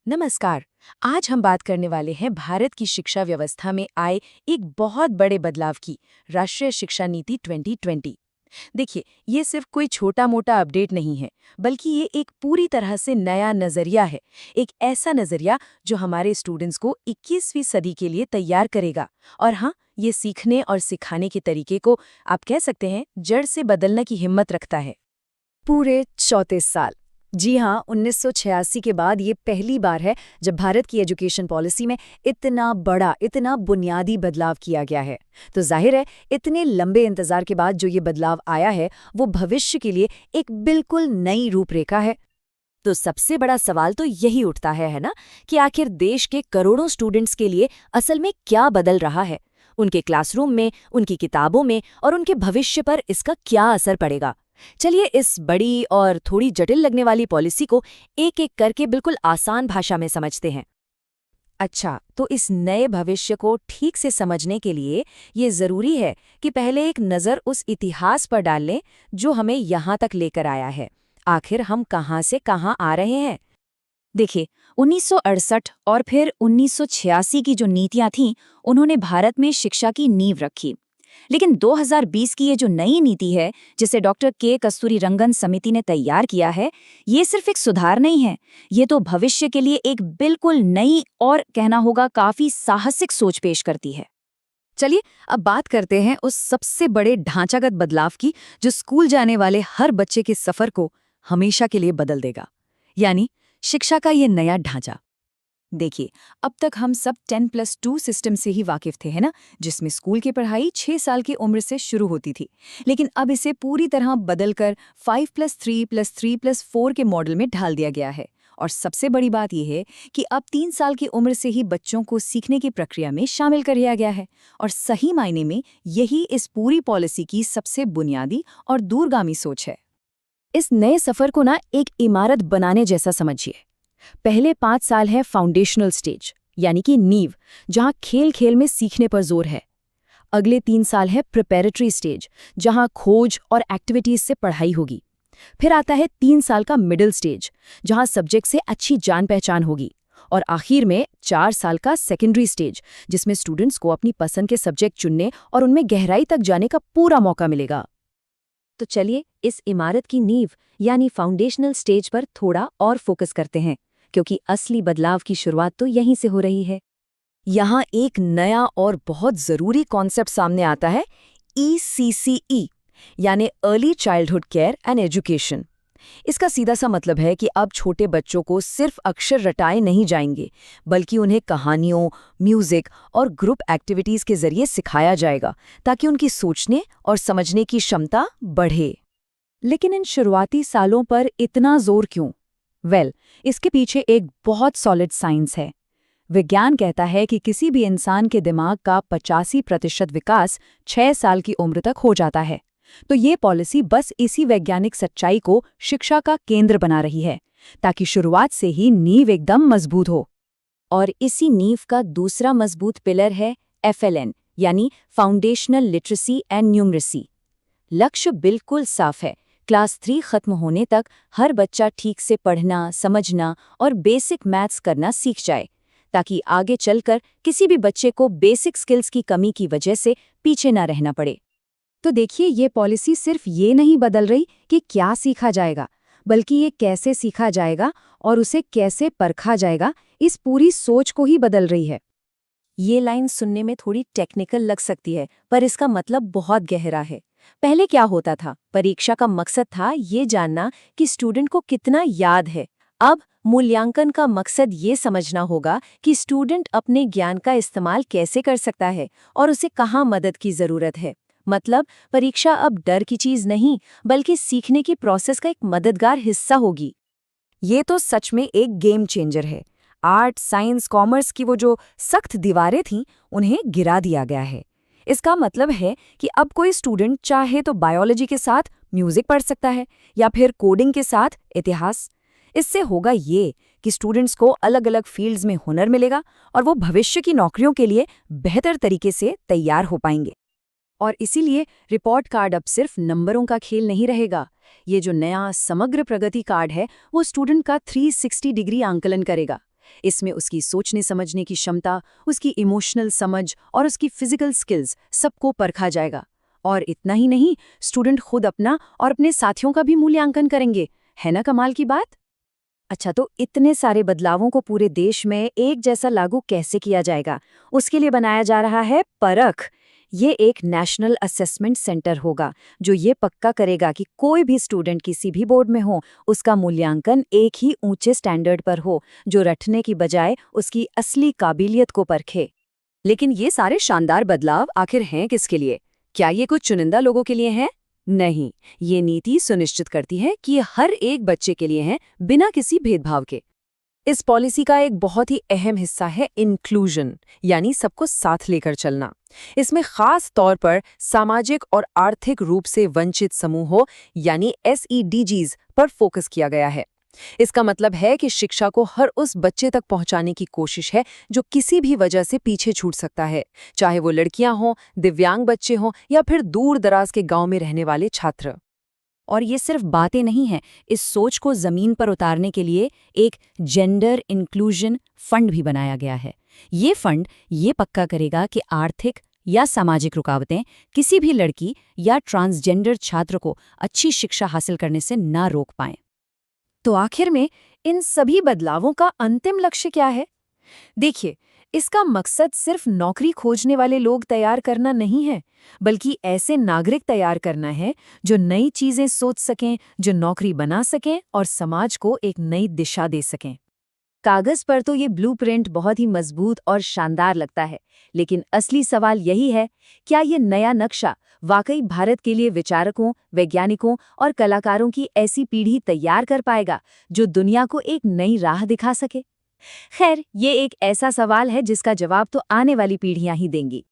नमस्कार। आज हम बात करने वाले हैं भारत की शिक्षा व्यवस्था में आए एक बहुत बड़े बदलाव की, राष्ट्रीय शिक्षा नीति 2020। देखिए, ये सिर्फ कोई छोटा मोटा अपडेट नहीं है, बल्कि ये एक पूरी तरह से नया नजरिया है। एक ऐसा नजरिया जो हमारे स्टूडेंट्स को 21वीं सदी के लिए तैयार करेगा। और हाँ, ये सीखने और सिखाने के तरीके को आप कह सकते हैं जड़ से बदलने की हिम्मत रखता है। पूरे 34 साल। जी हाँ, 1986 के बाद ये पहली बार है जब भारत की एजुकेशन पॉलिसी में इतना बड़ा, इतना बुनियादी बदलाव किया गया है। तो जाहिर है, इतने लंबे इंतजार के बाद जो ये बदलाव आया है, वो भविष्य के लिए एक बिल्कुल नई रूपरेखा है। तो सबसे बड़ा सवाल तो यही उठता है ना, कि आखिर देश के करोड़ों स्टूडेंट्स के लिए असल में क्या बदल रहा है? उनके क्लासरूम में, उनकी किताबों में और उनके भविष्य पर इसका क्या असर पड़ेगा? चलिए इस बड़ी और थोड़ी जटिल लगने वाली पॉलिसी को एक एक करके बिल्कुल आसान भाषा में समझते हैं। अच्छा, तो इस नए भविष्य को ठीक से समझने के लिए ये जरूरी है कि पहले एक नज़र उस इतिहास पर डाल लें जो हमें यहाँ तक लेकर आया है। आखिर हम कहाँ से कहाँ आ रहे हैं? देखिए, 1968 और फिर 1986 की जो नीतियां थीं, उन्होंने भारत में शिक्षा की नींव रखी। लेकिन 2020 की ये जो नई नीति है, जिसे डॉक्टर के कस्तूरीरंगन समिति ने तैयार किया है, ये सिर्फ एक सुधार नहीं है। ये तो भविष्य के लिए एक बिल्कुल नई और कहना होगा काफी साहसिक सोच पेश करती है। चलिए अब बात करते हैं उस सबसे बड़े ढांचागत बदलाव की, जो स्कूल जाने वाले हर बच्चे के सफर को हमेशा के लिए बदल देगा, यानी शिक्षा का ये नया ढांचा। देखिए, अब तक हम सब 10+2 सिस्टम से ही वाकिफ थे, है ना, जिसमें स्कूल की पढ़ाई 6 साल की उम्र से शुरू होती थी। लेकिन अब इसे पूरी तरह बदलकर 5+3+3+4 के मॉडल में ढाल दिया गया है। और सबसे बड़ी बात यह है कि अब 3 साल की उम्र से ही बच्चों को सीखने की प्रक्रिया में शामिल कर लिया गया है। और सही मायने में यही इस पूरी पॉलिसी की सबसे बुनियादी और दूरगामी सोच है। इस नए सफर को ना एक इमारत बनाने जैसा समझिए। पहले 5 साल है फाउंडेशनल स्टेज, यानी कि नींव, जहां खेल खेल में सीखने पर जोर है। अगले 3 साल है प्रिपरेटरी स्टेज, जहां खोज और एक्टिविटीज से पढ़ाई होगी। फिर आता है 3 साल का मिडिल स्टेज, जहां सब्जेक्ट से अच्छी जान पहचान होगी। और आखिर में 4 साल का सेकेंडरी स्टेज, जिसमें स्टूडेंट्स को अपनी पसंद के सब्जेक्ट चुनने और उनमें गहराई तक जाने का पूरा मौका मिलेगा। तो चलिए इस इमारत की नींव यानी फाउंडेशनल स्टेज पर थोड़ा और फोकस करते हैं, क्योंकि असली बदलाव की शुरुआत तो यहीं से हो रही है। यहाँ एक नया और बहुत ज़रूरी कॉन्सेप्ट सामने आता है, ECCE, यानी early childhood care and education. इसका सीधा सा मतलब है कि अब छोटे बच्चों को सिर्फ अक्षर रटाए नहीं जाएंगे, बल्कि उन्हें कहानियों, म्यूजिक और ग्रुप एक्टिविटीज़ के जरिए सिखाया जाएगा, ताकि उनकी सोचने और समझने की क्षमता बढ़े। लेकिन इन शुरुआती सालों पर इतना जोर क्यों? इसके पीछे एक बहुत सॉलिड साइंस है। विज्ञान कहता है कि किसी भी इंसान के दिमाग का 85% विकास 6 साल की उम्र तक हो जाता है। तो ये पॉलिसी बस इसी वैज्ञानिक सच्चाई को शिक्षा का केंद्र बना रही है, ताकि शुरुआत से ही नींव एकदम मजबूत हो। और इसी नींव का दूसरा मजबूत पिलर है FLN, यानी फाउंडेशनल लिटरेसी एंड न्यूमरेसी। लक्ष्य बिल्कुल साफ है। क्लास 3 खत्म होने तक हर बच्चा ठीक से पढ़ना, समझना और बेसिक मैथ्स करना सीख जाए, ताकि आगे चलकर किसी भी बच्चे को बेसिक स्किल्स की कमी की वजह से पीछे ना रहना पड़े। तो देखिए, ये पॉलिसी सिर्फ ये नहीं बदल रही कि क्या सीखा जाएगा, बल्कि ये कैसे सीखा जाएगा और उसे कैसे परखा जाएगा, इस पूरी सोच को ही बदल रही है। ये लाइन सुनने में थोड़ी टेक्निकल लग सकती है, पर इसका मतलब बहुत गहरा है। पहले क्या होता था? परीक्षा का मकसद था ये जानना कि स्टूडेंट को कितना याद है। अब मूल्यांकन का मकसद ये समझना होगा कि स्टूडेंट अपने ज्ञान का इस्तेमाल कैसे कर सकता है और उसे कहाँ मदद की जरूरत है। मतलब परीक्षा अब डर की चीज नहीं, बल्कि सीखने की प्रोसेस का एक मददगार हिस्सा होगी। ये तो सच में एक गेम चेंजर है। आर्ट, साइंस, कॉमर्स की वो जो सख्त दीवारें थीं, उन्हें गिरा दिया गया है। इसका मतलब है कि अब कोई स्टूडेंट चाहे तो बायोलॉजी के साथ म्यूजिक पढ़ सकता है, या फिर कोडिंग के साथ इतिहास। इससे होगा ये कि स्टूडेंट्स को अलग अलग फील्ड्स में हुनर मिलेगा और वो भविष्य की नौकरियों के लिए बेहतर तरीके से तैयार हो पाएंगे। और इसीलिए रिपोर्ट कार्ड अब सिर्फ नंबरों का खेल नहीं रहेगा। ये जो नया समग्र प्रगति कार्ड है, वो स्टूडेंट का 360 डिग्री आंकलन करेगा। इसमें उसकी सोचने समझने की क्षमता, उसकी इमोशनल समझ और उसकी फिजिकल स्किल्स सबको परखा जाएगा। और इतना ही नहीं, स्टूडेंट खुद अपना और अपने साथियों का भी मूल्यांकन करेंगे। है ना कमाल की बात? अच्छा, तो इतने सारे बदलावों को पूरे देश में एक जैसा लागू कैसे किया जाएगा? उसके लिए बनाया जा रहा है परख। ये एक नेशनल असेसमेंट सेंटर होगा जो ये पक्का करेगा कि कोई भी स्टूडेंट किसी भी बोर्ड में हो, उसका मूल्यांकन एक ही ऊंचे स्टैंडर्ड पर हो, जो रटने की बजाय उसकी असली काबिलियत को परखे। लेकिन ये सारे शानदार बदलाव आखिर हैं किसके लिए? क्या ये कुछ चुनिंदा लोगों के लिए हैं? नहीं, ये नीति सुनिश्चित करती है कि ये हर एक बच्चे के लिए हैं, बिना किसी भेदभाव के। इस पॉलिसी का एक बहुत ही अहम हिस्सा है इंक्लूजन, यानी सबको साथ लेकर चलना। इसमें खास तौर पर सामाजिक और आर्थिक रूप से वंचित समूहों यानी SEDGs पर फोकस किया गया है। इसका मतलब है कि शिक्षा को हर उस बच्चे तक पहुंचाने की कोशिश है जो किसी भी वजह से पीछे छूट सकता है, चाहे वो लड़कियां हों, दिव्यांग बच्चे हों या फिर दूर दराज के गांव में रहने वाले छात्र। और ये सिर्फ बातें नहीं हैं, इस सोच को जमीन पर उतारने के लिए एक जेंडर इंक्लूजन फंड भी बनाया गया है। ये फंड ये पक्का करेगा कि आर्थिक या सामाजिक रुकावटें किसी भी लड़की या ट्रांसजेंडर छात्र को अच्छी शिक्षा हासिल करने से ना रोक पाएं। तो आखिर में इन सभी बदलावों का अंतिम लक्ष्य क्या है? देखिए, इसका मकसद सिर्फ नौकरी खोजने वाले लोग तैयार करना नहीं है, बल्कि ऐसे नागरिक तैयार करना है जो नई चीजें सोच सकें, जो नौकरी बना सकें और समाज को एक नई दिशा दे सकें। कागज पर तो ये ब्लूप्रिंट बहुत ही मजबूत और शानदार लगता है, लेकिन असली सवाल यही है, क्या ये नया नक्शा वाकई भारत के लिए विचारकों, वैज्ञानिकों और कलाकारों की ऐसी पीढ़ी तैयार कर पाएगा जो दुनिया को एक नई राह दिखा सके? खैर, ये एक ऐसा सवाल है जिसका जवाब तो आने वाली पीढ़ियां ही देंगी।